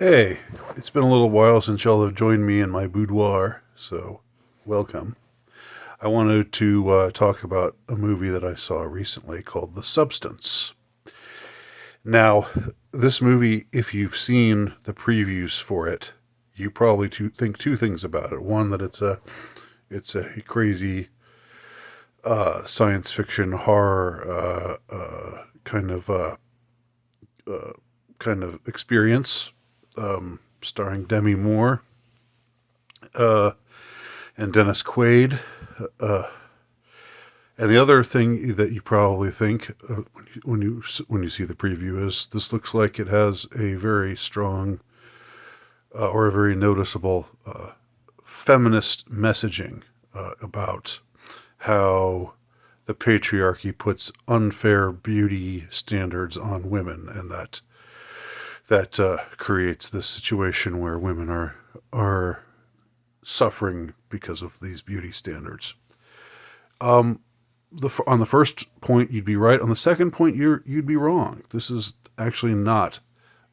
Hey, it's been a little while since y'all have joined me in my boudoir, so welcome. I wanted to talk about a movie that I saw recently called The Substance. Now, this movie, if you've seen the previews for it, you probably think two things about it. One, that it's a crazy science fiction horror kind of experience, starring Demi Moore and Dennis Quaid. Uh, and the other thing that you probably think when you see the preview is this looks like it has a very strong or a very noticeable feminist messaging about how the patriarchy puts unfair beauty standards on women, and that creates this situation where women are suffering because of these beauty standards. Um, on the first point, you'd be right. On the second point, you'd be wrong. This is actually not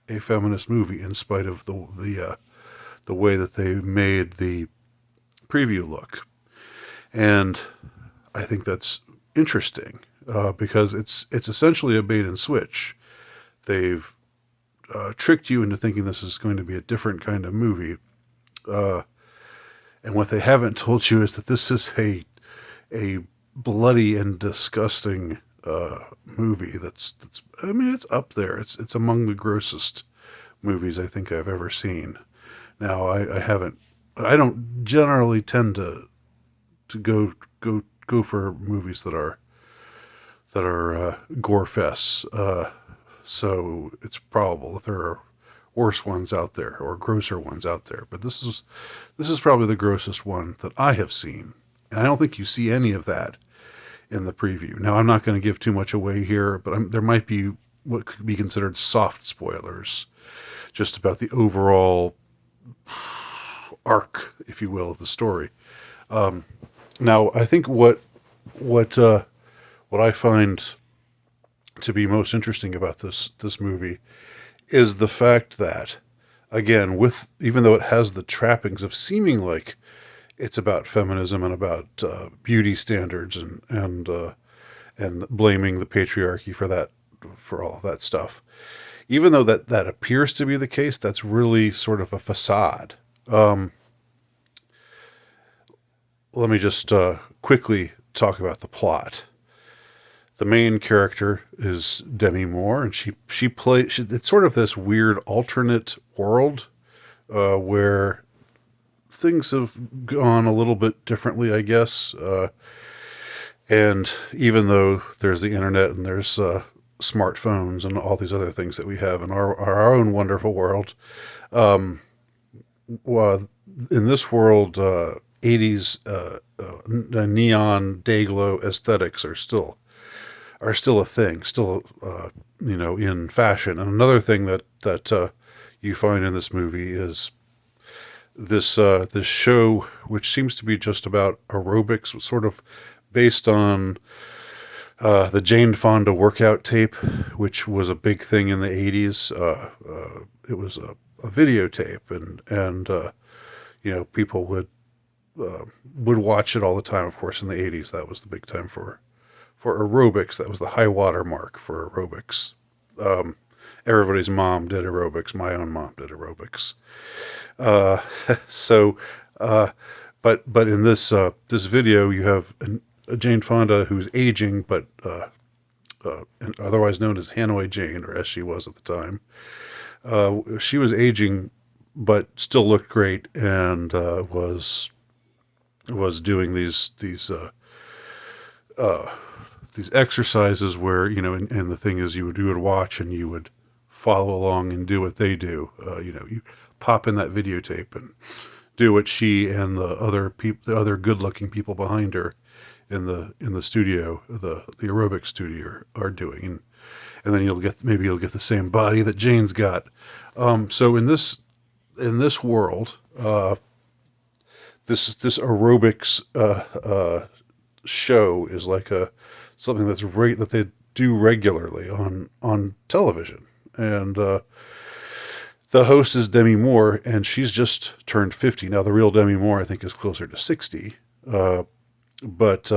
a feminist movie, in spite of the way that they made the preview look. And I think that's interesting because it's essentially a bait and switch. They've tricked you into thinking this is going to be a different kind of movie, uh, and what they haven't told you is that this is a bloody and disgusting movie. That's I mean, it's up there. It's among the grossest movies I think I've ever seen. Now, I haven't. I don't generally tend to go for movies that are gore fests. So it's probable that there are worse ones out there or grosser ones out there. But this is probably the grossest one that I have seen, and I don't think you see any of that in the preview. Now, I'm not going to give too much away here, but there might be what could be considered soft spoilers, just about the overall arc, if you will, of the story. Now, I think what what I find to be most interesting about this movie is the fact that, again, with even though it has the trappings of seeming like it's about feminism and about beauty standards and blaming the patriarchy for that, for all of that stuff, even though that appears to be the case, that's really sort of a facade. Um, Let me just quickly talk about the plot. The main character is Demi Moore, and she plays. It's sort of this weird alternate world where things have gone a little bit differently, I guess. And even though there's the internet and there's smartphones and all these other things that we have in our own wonderful world, um, well, in this world, 80s neon day glow aesthetics are still a thing, still in fashion. And another thing that you find in this movie is this show, which seems to be just about aerobics, sort of based on the Jane Fonda workout tape, which was a big thing in the 80s. It was a videotape, and people would watch it all the time. Of course, in the 80s, that was the big time for aerobics. That was the high water mark for aerobics. Um, Everybody's mom did aerobics. My own mom did aerobics. Uh, so, uh, but in this video, you have a Jane Fonda who's aging, but and otherwise known as Hanoi Jane, or as she was at the time. She was aging, but still looked great, and was doing uh, these exercises where, and the thing is, you would watch and you would follow along and do what they do. You pop in that videotape and do what she and the other good looking people behind her in the studio, the aerobic studio, are doing, and then you'll get the same body that Jane's got. So in this world, this aerobics show is like something that they do regularly on television, and The host is Demi Moore, and she's just turned 50. Now, the real Demi Moore, I think, is closer to 60. But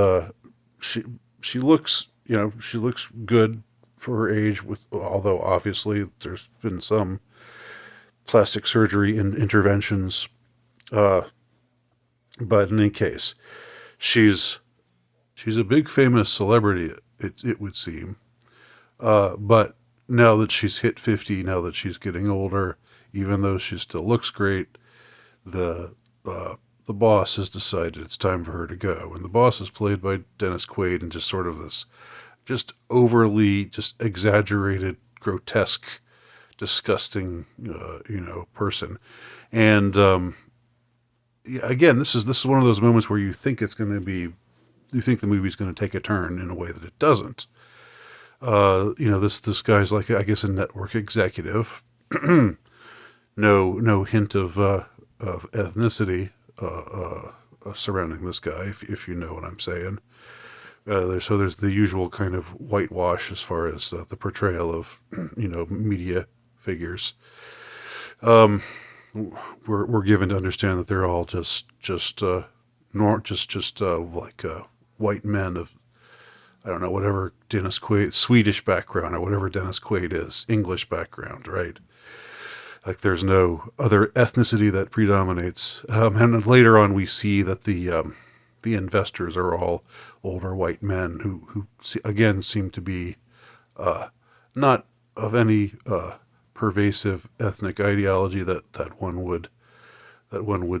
she she looks, she looks good for her age. With although obviously there's been some plastic surgery and interventions. Uh, but in any case, she's she's a big famous celebrity. It would seem. But now that she's hit 50, now that she's getting older, even though she still looks great, the the boss has decided it's time for her to go. And the boss is played by Dennis Quaid, and just sort of this, just overly, just exaggerated, grotesque, disgusting, person. And yeah, again, this is one of those moments where you think it's going to be, you think the movie's going to take a turn in a way that it doesn't. This guy's like, I guess, a network executive. No hint of ethnicity surrounding this guy, if you know what I'm saying. There's the usual kind of whitewash as far as the portrayal of media figures. We're given to understand that they're all like white men of, I don't know, whatever Dennis Quaid, Swedish background, or whatever Dennis Quaid is, English background, right? Like there's no other ethnicity that predominates. And later on, we see that the investors are all older white men who again seem to be not of any pervasive ethnic ideology that one would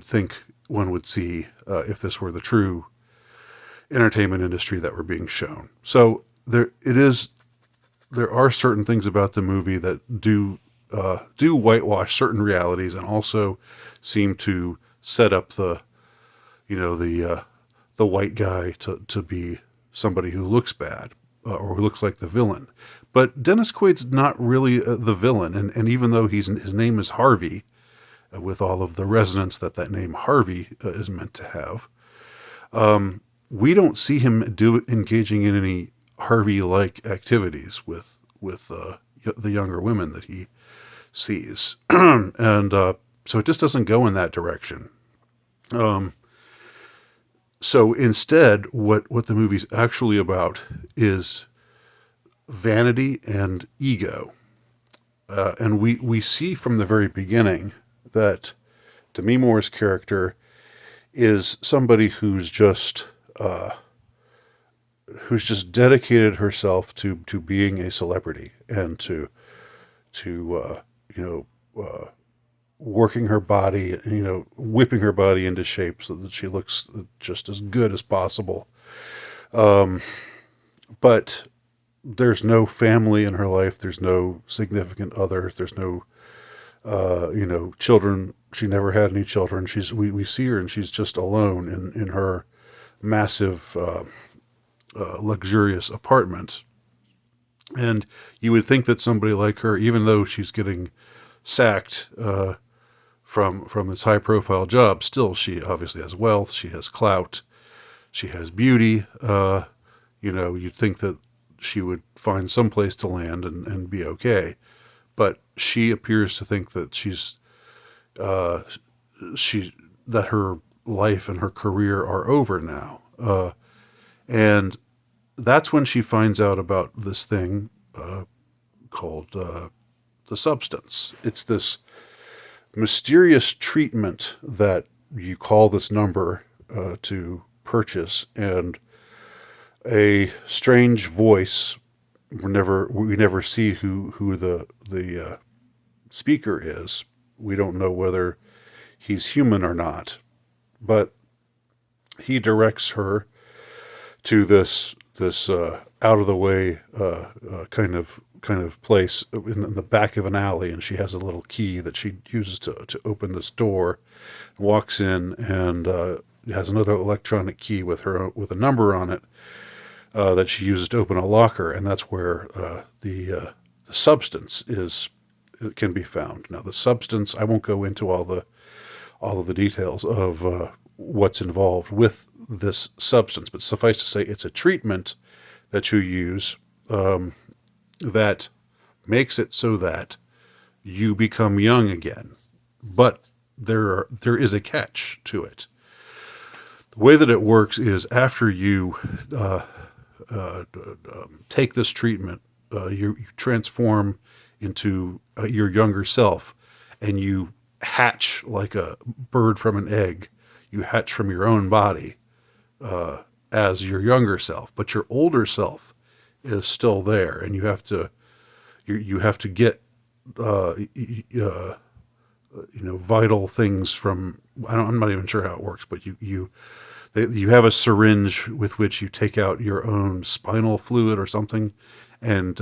think one would see if this were the true entertainment industry that were being shown. So there are certain things about the movie that do whitewash certain realities, and also seem to set up the white guy to be somebody who looks bad, or who looks like the villain. But Dennis Quaid's not really the villain, and even though his name is Harvey, with all of the resonance that name Harvey is meant to have, we don't see him engaging in any Harvey-like activities with the younger women that he sees, and so it just doesn't go in that direction. So instead, what the movie's actually about is vanity and ego, and we see from the very beginning that Demi Moore's character is somebody who's just dedicated herself to being a celebrity, and to working her body, whipping her body into shape so that she looks just as good as possible. But there's no family in her life. There's no significant other. There's no, children. She never had any children. We see her, and she's just alone in her massive, luxurious apartment. And you would think that somebody like her, even though she's getting sacked from this high profile job, still she obviously has wealth, she has clout, she has beauty. You'd think that she would find some place to land and be okay. But she appears to think that that her life and her career are over now. And that's when she finds out about this thing called the substance. It's this mysterious treatment that you call this number to purchase, and a strange voice. We never see who the speaker is. We don't know whether he's human or not, but he directs her to this out of the way kind of place in the back of an alley, and she has a little key that she uses to open this door. Walks in, and has another electronic key with a number on it that she uses to open a locker, and that's where the substance can be found. Now, the substance, I won't go into all of the details of what's involved with this substance, but suffice to say, it's a treatment that you use that makes it so that you become young again. But there is a catch to it. The way that it works is after you take this treatment, you transform into your younger self, and you hatch like a bird from an egg. You hatch from your own body as your younger self, but your older self is still there, and you have to get vital things from. I'm not even sure how it works, but you have a syringe with which you take out your own spinal fluid or something, and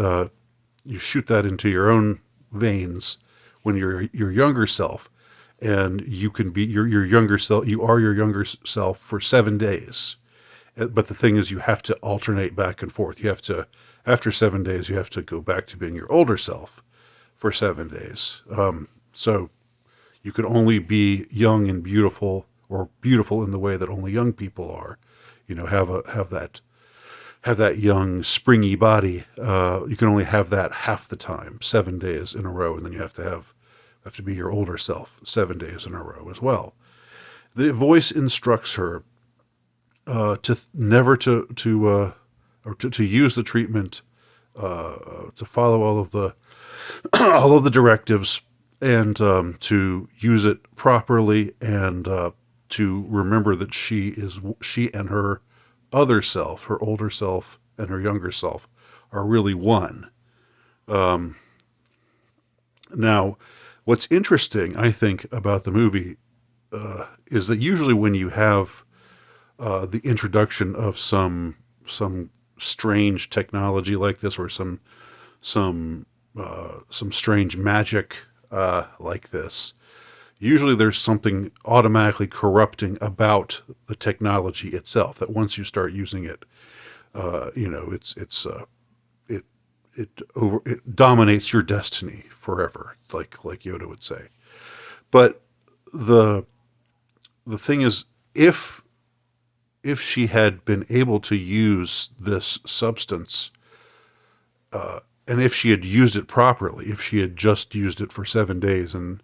you shoot that into your own veins when you're your younger self, and you can be your younger self. You are your younger self for 7 days. But the thing is, you have to alternate back and forth. You have to, after 7 days, you have to go back to being your older self for 7 days. So you can only be young and beautiful, or beautiful in the way that only young people are. Have that young, springy body. You can only have that half the time, 7 days in a row, and then you have to be your older self 7 days in a row as well. The voice instructs her never to use the treatment, to follow all of the all of the directives, and to use it properly, and to remember that she and her other self, her older self and her younger self, are really one. Now, what's interesting, I think, about the movie is that usually when you have the introduction of some strange technology like this, or some strange magic like this, usually there's something automatically corrupting about the technology itself. That once you start using it, it dominates your destiny forever, like Yoda would say. But the thing is, if she had been able to use this substance, and if she had used it properly, if she had just used it for 7 days and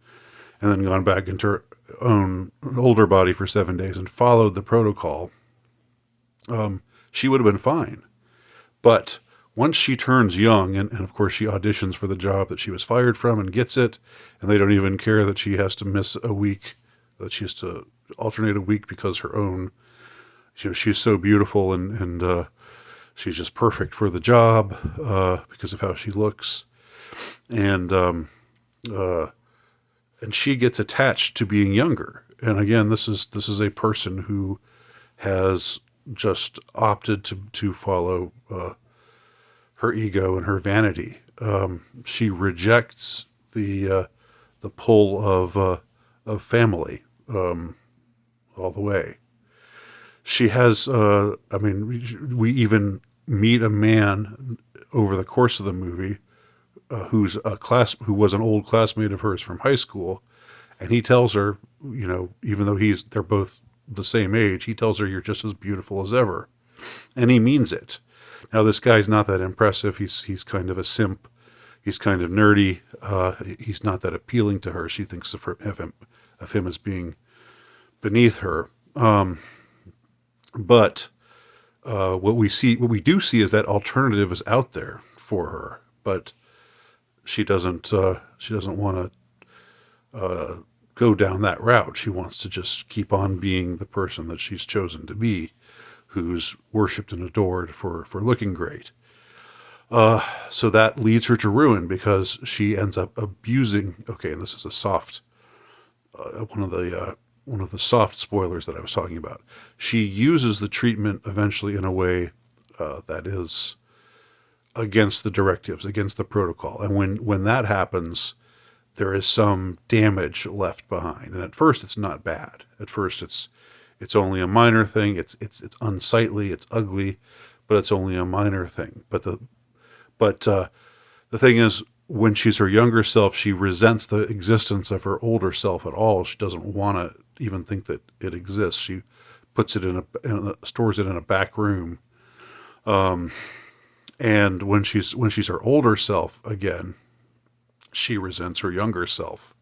then gone back into her own older body for 7 days and followed the protocol, she would have been fine. But once she turns young, and of course she auditions for the job that she was fired from and gets it, and they don't even care that she has to miss a week, that she has to alternate a week because her own, she's so beautiful, and she's just perfect for the job because of how she looks, and she gets attached to being younger. And again, this is a person who has just opted to follow her ego and her vanity. She rejects the pull of family all the way. She has, we even meet a man over the course of the movie who was an old classmate of hers from high school, and he tells her, even though they're both the same age, he tells her, "You're just as beautiful as ever," and he means it. Now, this guy's not that impressive. He's kind of a simp. He's kind of nerdy. He's not that appealing to her. She thinks of him as being beneath her. But what we do see is that alternative is out there for her, but she doesn't want to go down that route. She wants to just keep on being the person that she's chosen to be, who's worshipped and adored for looking great. So that leads her to ruin, because she ends up abusing. Okay, and this is a soft one of the soft spoilers that I was talking about. She uses the treatment eventually in a way that is against the directives, against the protocol. And when that happens, there is some damage left behind. And at first, it's not bad. At first, it's only a minor thing. It's unsightly. It's ugly, but it's only a minor thing. But the thing is, when she's her younger self, she resents the existence of her older self at all. She doesn't want to even think that it exists. She puts it stores it in a back room. And when she's her older self again, she resents her younger self,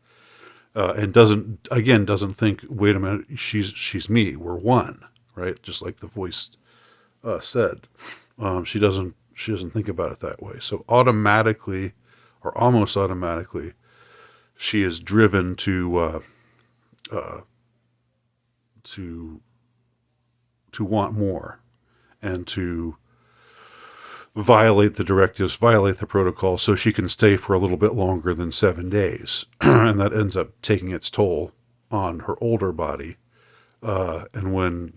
and doesn't think, wait a minute, she's me, we're one, right? Just like the voice said. She doesn't think about it that way. So automatically, or almost automatically, she is driven to to want more, and to violate the directives, violate the protocol, so she can stay for a little bit longer than 7 days, and that ends up taking its toll on her older body. And when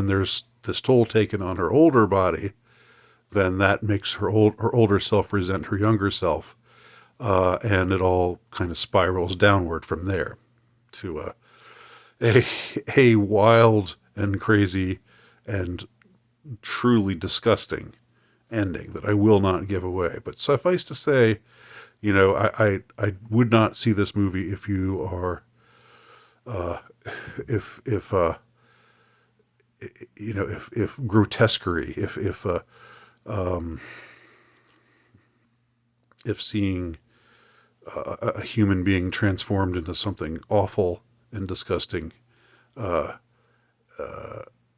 there's this toll taken on her older body, then that makes her older self resent her younger self, and it all kind of spirals downward from there to a a wild and crazy and truly disgusting ending that I will not give away. But suffice to say, I would not see this movie if you are if if grotesquerie, if seeing a human being transformed into something awful and disgusting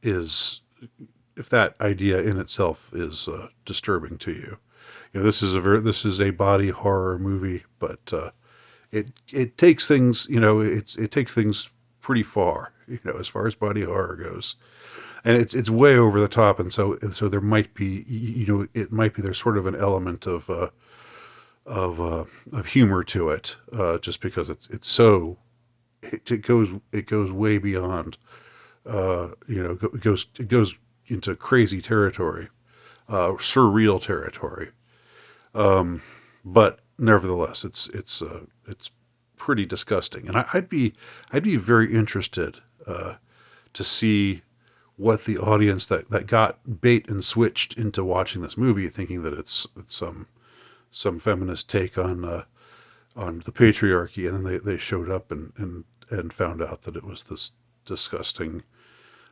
is, if that idea in itself is disturbing to you. This is a body horror movie, but it takes things, it takes things pretty far, as far as body horror goes, and it's way over the top, and so there might be, it might be, there's sort of an element of humor to it, just because it goes way beyond, it goes into crazy territory, surreal territory. But nevertheless, it's pretty disgusting, and I'd be very interested to see what the audience that got bait and switched into watching this movie, thinking that it's some feminist take on the patriarchy, and then they showed up and found out that it was this disgusting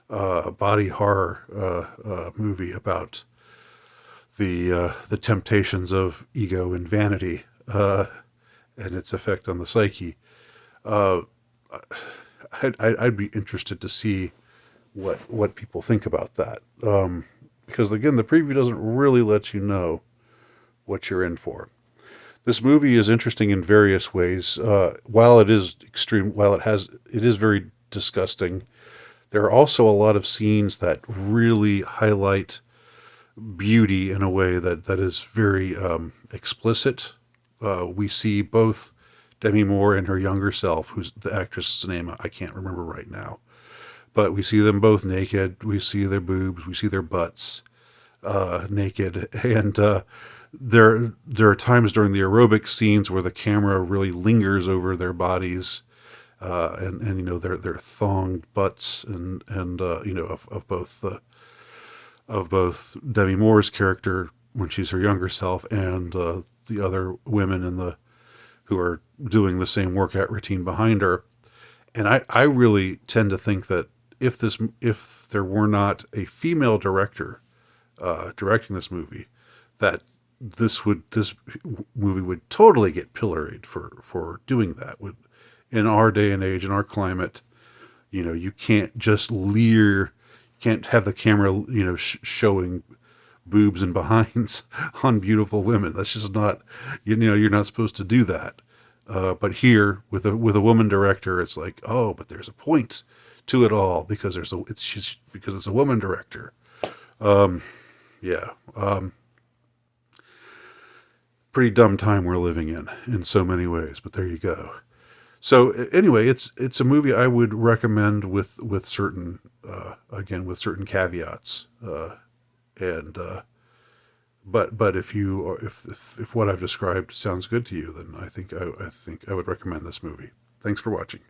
body horror movie about the temptations of ego and vanity, and its effect on the psyche. I'd be interested to see what people think about that, because again, the preview doesn't really let you know what you're in for. This movie is interesting in various ways. While it is extreme, it is very disgusting, there are also a lot of scenes that really highlight beauty in a way that is very explicit. We see both Demi Moore and her younger self, who's the actress's name I can't remember right now, but we see them both naked. We see their boobs, we see their butts naked, and there are times during the aerobic scenes where the camera really lingers over their bodies, and their thonged butts, and of both Demi Moore's character when she's her younger self, and the other women who are doing the same workout routine behind her. And I really tend to think that if there were not a female director directing this movie, that this movie would totally get pilloried for doing that. In our day and age, in our climate, you can't just leer, you can't have the camera, showing boobs and behinds on beautiful women. That's just not, you're not supposed to do that. But here, with a woman director, it's like, oh, but there's a point to it all because it's a woman director. Yeah. Pretty dumb time we're living in so many ways, but there you go. So anyway, it's a movie I would recommend with certain with certain caveats, and but if what I've described sounds good to you, then I think I would recommend this movie. Thanks for watching.